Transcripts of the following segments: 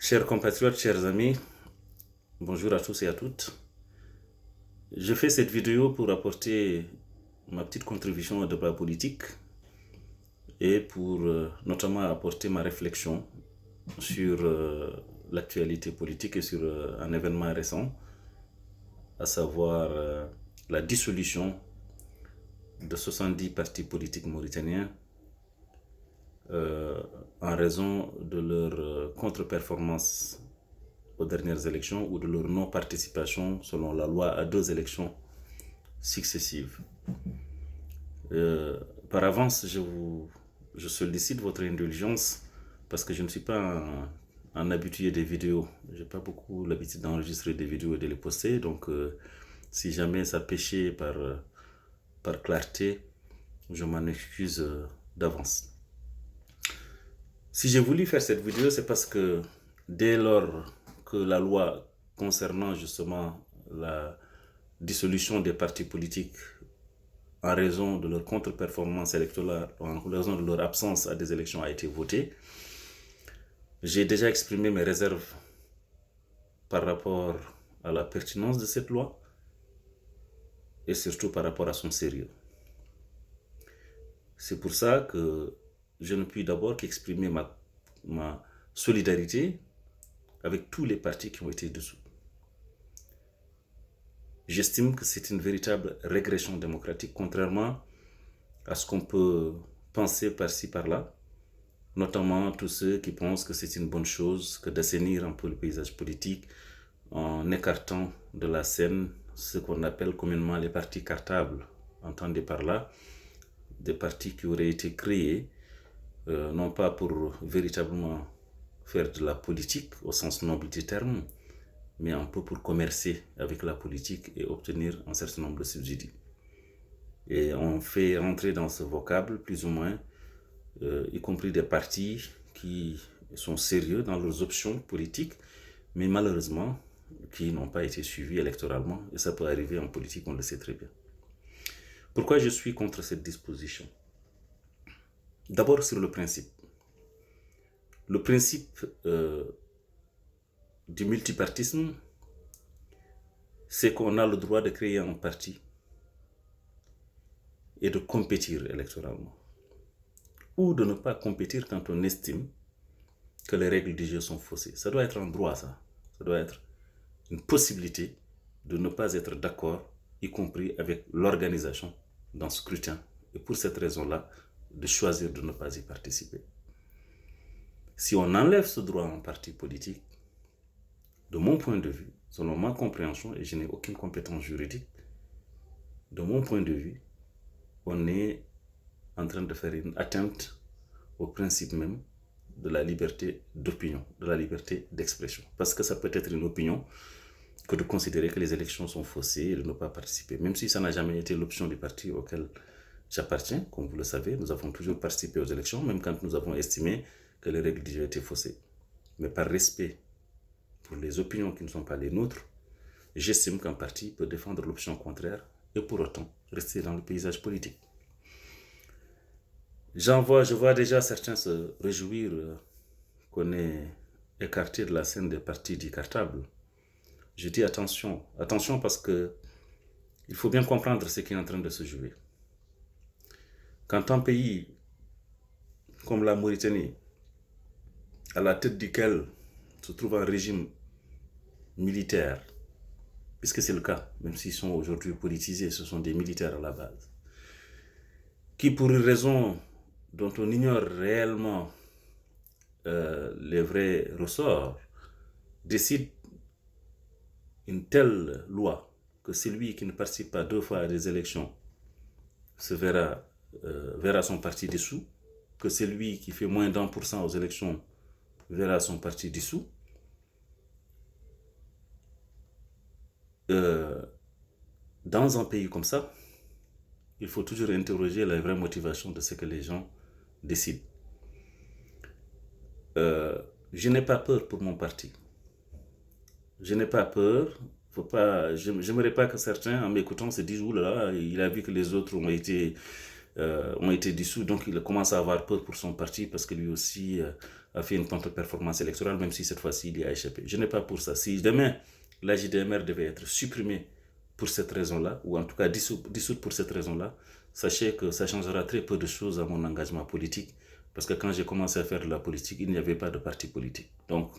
Chers compatriotes, chers amis, bonjour à tous et à toutes. Je fais cette vidéo pour apporter ma petite contribution au débat politique et pour notamment apporter ma réflexion sur l'actualité politique et sur un événement récent, à savoir la dissolution de 70 partis politiques mauritaniens en raison de leur contre-performance aux dernières élections ou de leur non-participation selon la loi à 2 élections successives. Par avance, je sollicite votre indulgence parce que je ne suis pas un habitué des vidéos. Je n'ai pas beaucoup l'habitude d'enregistrer des vidéos et de les poster. Donc, si jamais ça péchait par clarté, je m'en excuse d'avance. Si j'ai voulu faire cette vidéo, c'est parce que dès lors que la loi concernant justement la dissolution des partis politiques en raison de leur contre-performance électorale, en raison de leur absence à des élections a été votée, j'ai déjà exprimé mes réserves par rapport à la pertinence de cette loi et surtout par rapport à son sérieux. C'est pour ça que je ne puis d'abord qu'exprimer ma solidarité avec tous les partis qui ont été dissous. J'estime que c'est une véritable régression démocratique, contrairement à ce qu'on peut penser par-ci, par-là, notamment tous ceux qui pensent que c'est une bonne chose que d'assainir un peu le paysage politique en écartant de la scène ce qu'on appelle communément les partis cartables. Entendez par là des partis qui auraient été créés non pas pour véritablement faire de la politique au sens noble du terme, mais un peu pour commercer avec la politique et obtenir un certain nombre de subsides. Et on fait rentrer dans ce vocable plus ou moins, y compris des partis qui sont sérieux dans leurs options politiques, mais malheureusement qui n'ont pas été suivis électoralement, et ça peut arriver en politique, on le sait très bien. Pourquoi je suis contre cette disposition? D'abord sur le principe. Le principe du multipartisme, c'est qu'on a le droit de créer un parti et de compétir électoralement. Ou de ne pas compétir quand on estime que les règles du jeu sont faussées. Ça doit être un droit, ça. Ça doit être une possibilité de ne pas être d'accord, y compris avec l'organisation d'un scrutin. Et pour cette raison-là, de choisir de ne pas y participer. Si on enlève ce droit à un parti politique, de mon point de vue, selon ma compréhension, et je n'ai aucune compétence juridique, de mon point de vue, on est en train de faire une atteinte au principe même de la liberté d'opinion, de la liberté d'expression. Parce que ça peut être une opinion que de considérer que les élections sont faussées et de ne pas participer. Même si ça n'a jamais été l'option du parti auquel j'appartiens, comme vous le savez, nous avons toujours participé aux élections, même quand nous avons estimé que les règles du jeu étaient faussées. Mais par respect pour les opinions qui ne sont pas les nôtres, j'estime qu'un parti peut défendre l'option contraire et pour autant rester dans le paysage politique. Je vois déjà certains se réjouir qu'on ait écarté de la scène des partis dits cartables. Je dis attention parce que il faut bien comprendre ce qui est en train de se jouer. Quand un pays comme la Mauritanie, à la tête duquel se trouve un régime militaire, puisque c'est le cas, même s'ils sont aujourd'hui politisés, ce sont des militaires à la base, qui pour une raison dont on ignore réellement les vrais ressorts, décide une telle loi que celui qui ne participe pas 2 fois à des élections verra son parti dissous, que celui qui fait moins d'1% aux élections verra son parti dissous. Dans un pays comme ça, il faut toujours interroger la vraie motivation de ce que les gens décident. Je n'ai pas peur pour mon parti. Je n'ai pas peur. Je n'aimerais pas que certains, en m'écoutant, se disent « Ouh là là, il a vu que les autres ont été ont été dissous, donc il commence à avoir peur pour son parti parce que lui aussi a fait une contre-performance électorale, même si cette fois-ci il y a échappé. Je n'ai pas pour ça. Si demain la JDMR devait être supprimée pour cette raison-là, ou en tout cas dissoute pour cette raison-là, sachez que ça changera très peu de choses à mon engagement politique, parce que quand j'ai commencé à faire de la politique, il n'y avait pas de parti politique. Donc,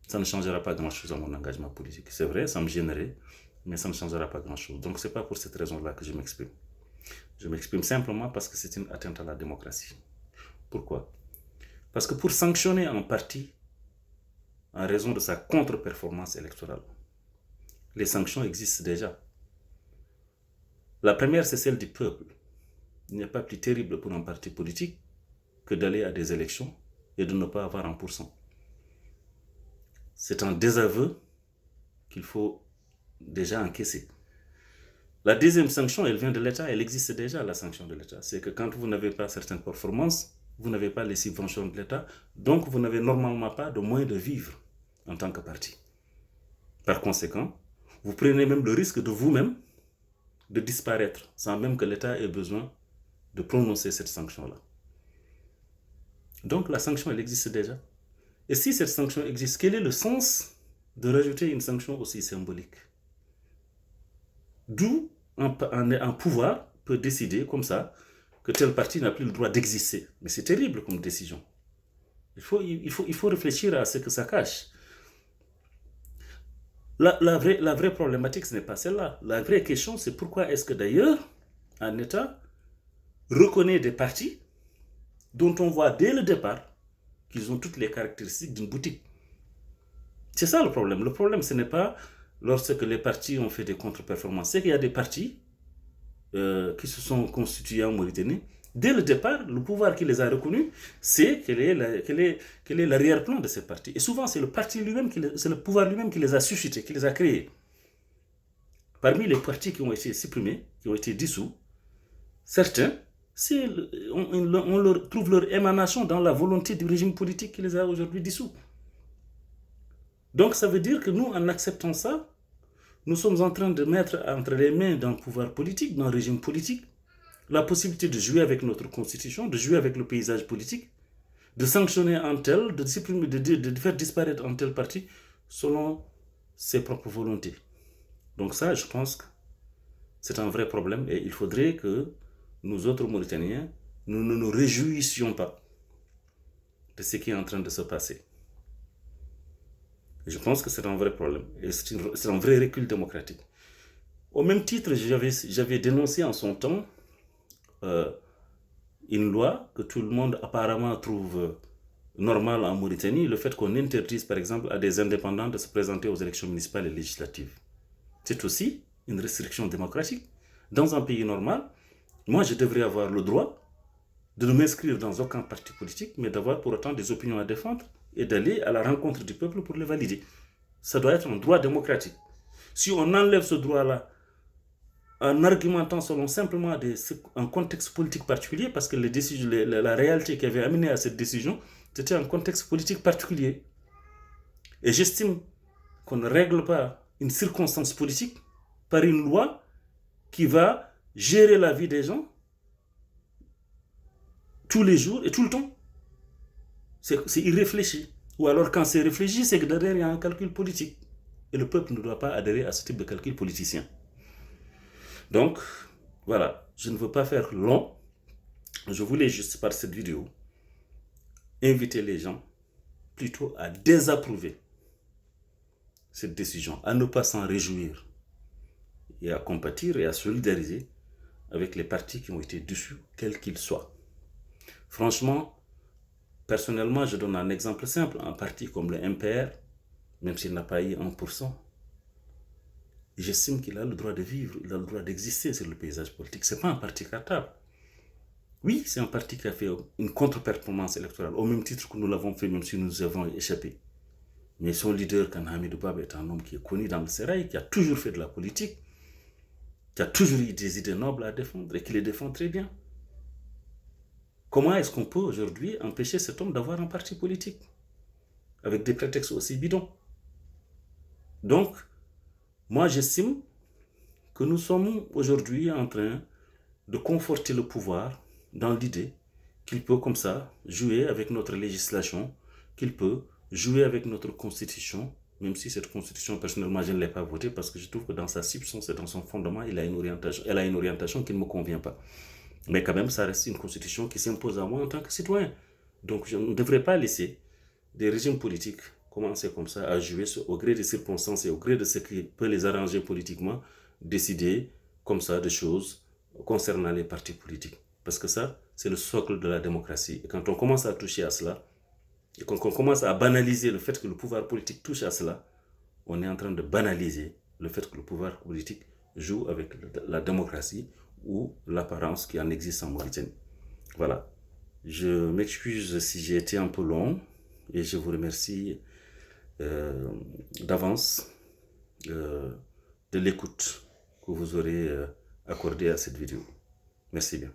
ça ne changera pas grand-chose à mon engagement politique. C'est vrai, ça me gênerait, mais ça ne changera pas grand-chose. Donc, ce n'est pas pour cette raison-là que je m'exprime. Je m'exprime simplement parce que c'est une atteinte à la démocratie. Pourquoi? Parce que pour sanctionner un parti en raison de sa contre-performance électorale, les sanctions existent déjà. La première, c'est celle du peuple. Il n'y a pas plus terrible pour un parti politique que d'aller à des élections et de ne pas avoir 1%. C'est un désaveu qu'il faut déjà encaisser. La deuxième sanction, elle vient de l'État, elle existe déjà, la sanction de l'État. C'est que quand vous n'avez pas certaines performances, vous n'avez pas les subventions de l'État, donc vous n'avez normalement pas de moyens de vivre en tant que parti. Par conséquent, vous prenez même le risque de vous-même de disparaître, sans même que l'État ait besoin de prononcer cette sanction-là. Donc la sanction, elle existe déjà. Et si cette sanction existe, quel est le sens de rajouter une sanction aussi symbolique? D'où un pouvoir peut décider comme ça que tel parti n'a plus le droit d'exister. Mais c'est terrible comme décision. Il faut réfléchir à ce que ça cache. La vraie problématique, ce n'est pas celle-là. La vraie question, c'est pourquoi est-ce que d'ailleurs un État reconnaît des partis dont on voit dès le départ qu'ils ont toutes les caractéristiques d'une boutique. C'est ça le problème. Le problème, ce n'est pas lorsque les partis ont fait des contre-performances. C'est qu'il y a des partis qui se sont constitués en Mauritanie. Dès le départ, le pouvoir qui les a reconnus, c'est quel est l'arrière-plan de ces partis. Et souvent, c'est le parti lui-même, c'est le pouvoir lui-même qui les a suscités, qui les a créés. Parmi les partis qui ont été supprimés, qui ont été dissous, certains, on leur trouve leur émanation dans la volonté du régime politique qui les a aujourd'hui dissous. Donc ça veut dire que nous, en acceptant ça, nous sommes en train de mettre entre les mains d'un pouvoir politique, d'un régime politique, la possibilité de jouer avec notre constitution, de jouer avec le paysage politique, de sanctionner un tel, de faire disparaître un tel parti selon ses propres volontés. Donc ça, je pense que c'est un vrai problème et il faudrait que nous autres Mauritaniens, nous ne nous réjouissions pas de ce qui est en train de se passer. Et je pense que c'est un vrai problème et c'est un vrai recul démocratique. Au même titre, j'avais dénoncé en son temps une loi que tout le monde apparemment trouve normale en Mauritanie, le fait qu'on interdise par exemple à des indépendants de se présenter aux élections municipales et législatives. C'est aussi une restriction démocratique. Dans un pays normal, moi je devrais avoir le droit de ne m'inscrire dans aucun parti politique, mais d'avoir pour autant des opinions à défendre et d'aller à la rencontre du peuple pour les valider. Ça doit être un droit démocratique. Si on enlève ce droit-là en argumentant selon simplement un contexte politique particulier, parce que la réalité qui avait amené à cette décision, c'était un contexte politique particulier. Et j'estime qu'on ne règle pas une circonstance politique par une loi qui va gérer la vie des gens tous les jours et tout le temps. C'est irréfléchi. Ou alors quand c'est réfléchi, c'est que derrière il y a un calcul politique. Et le peuple ne doit pas adhérer à ce type de calcul politicien. Donc, voilà, je ne veux pas faire long. Je voulais juste par cette vidéo inviter les gens plutôt à désapprouver cette décision, à ne pas s'en réjouir et à compatir et à solidariser avec les partis qui ont été dissous, quels qu'ils soient. Franchement, personnellement, je donne un exemple simple. Un parti comme le MPR, même s'il n'a pas eu 1%, j'estime qu'il a le droit de vivre, il a le droit d'exister sur le paysage politique. Ce n'est pas un parti cartable. Oui, c'est un parti qui a fait une contre-performance électorale, au même titre que nous l'avons fait, même si nous avons échappé. Mais son leader, Khan Hamidou Baba, est un homme qui est connu dans le sérail, qui a toujours fait de la politique, qui a toujours eu des idées nobles à défendre et qui les défend très bien. Comment est-ce qu'on peut aujourd'hui empêcher cet homme d'avoir un parti politique avec des prétextes aussi bidons? Donc, moi j'estime que nous sommes aujourd'hui en train de conforter le pouvoir dans l'idée qu'il peut comme ça jouer avec notre législation, qu'il peut jouer avec notre constitution, même si cette constitution, personnellement, je ne l'ai pas votée parce que je trouve que dans sa substance et dans son fondement, elle a une orientation qui ne me convient pas. Mais quand même, ça reste une constitution qui s'impose à moi en tant que citoyen. Donc je ne devrais pas laisser des régimes politiques commencer comme ça à jouer au gré des circonstances et au gré de ce qui peut les arranger politiquement, décider comme ça de choses concernant les partis politiques. Parce que ça, c'est le socle de la démocratie. Et quand on commence à toucher à cela, et quand on commence à banaliser le fait que le pouvoir politique touche à cela, on est en train de banaliser le fait que le pouvoir politique joue avec la démocratie ou l'apparence qui en existe en Mauritanie. Voilà. Je m'excuse si j'ai été un peu long et je vous remercie d'avance de l'écoute que vous aurez accordée à cette vidéo. Merci bien.